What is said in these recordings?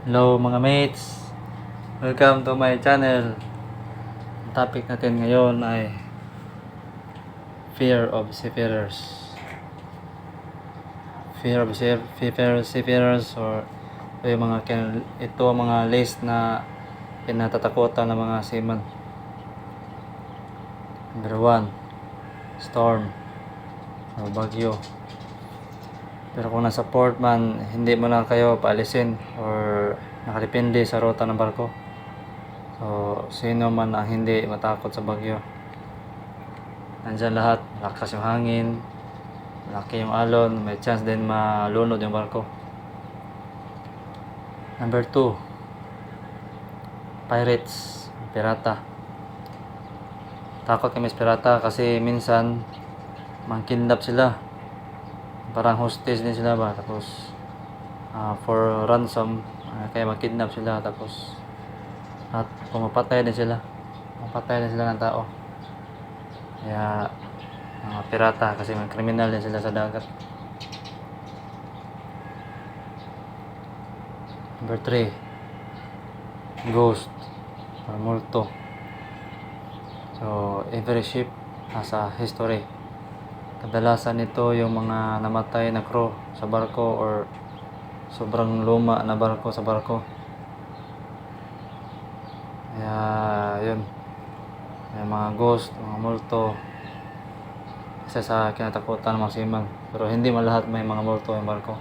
Hello mga mates, welcome to my channel. Ang topic natin ngayon ay fear of seafarers. Fear of seafarers or ito ang mga list na kinatatakutan ng mga seaman. Number 1, storm o bagyo. Pero kung nasa port man, hindi mo na kayo paalisin or nakadepende sa ruta ng barko. So, sino man ang hindi matakot sa bagyo? Nandyan lahat, lakas yung hangin, malaki yung alon, may chance din malunod yung barko. Number 2, pirates, pirata. Takot kami sa pirata kasi minsan mang-kidnap sila. Parang hostage din sila ba, tapos for ransom, kaya mag-kidnap sila, tapos at pumapatay din sila ng tao. Kaya mga pirata kasi mga kriminal din sila sa dagat. Number 3, ghost or multo. So every ship has a history. Kadalasan ito yung mga namatay na crew sa barko or sobrang luma na barko sa barko. Kaya yun, yung mga ghost, mga multo, isa sa kinatakutan ng mga seaman. Pero hindi man lahat may mga multo yung barko.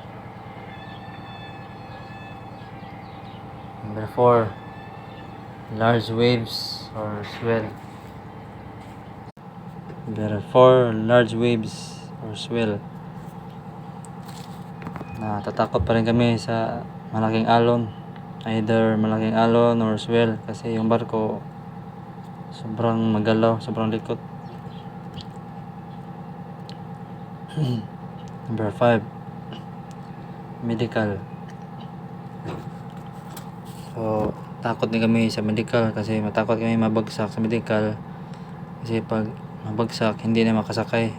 Number 4, large waves or swell. Number 4, large waves or swell. Natatakot pa rin kami sa malaking alon. Either malaking alon or swell kasi yung barko sobrang magalaw, sobrang likot. Number 5, medical. So takot din kami sa medical kasi matakot kami mabagsak sa medical. Kasi pag mabagsak, hindi na makasakay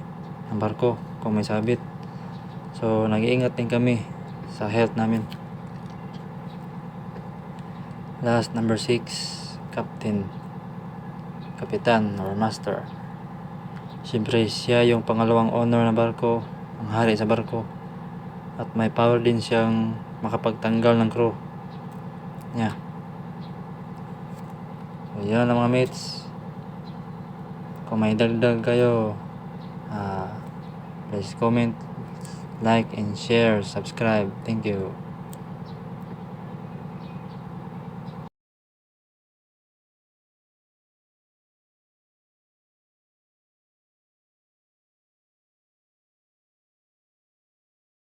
ang barko kung may sabit. So nag-iingat din kami sa health namin. Last, number 6, kapitan or master. Siyempre siya yung pangalawang owner ng barko, ang hari sa barko, at may power din siyang makapagtanggal ng crew niya. So yan lang mga mates. Kung may dagdag kayo, please comment, like and share, subscribe. Thank you.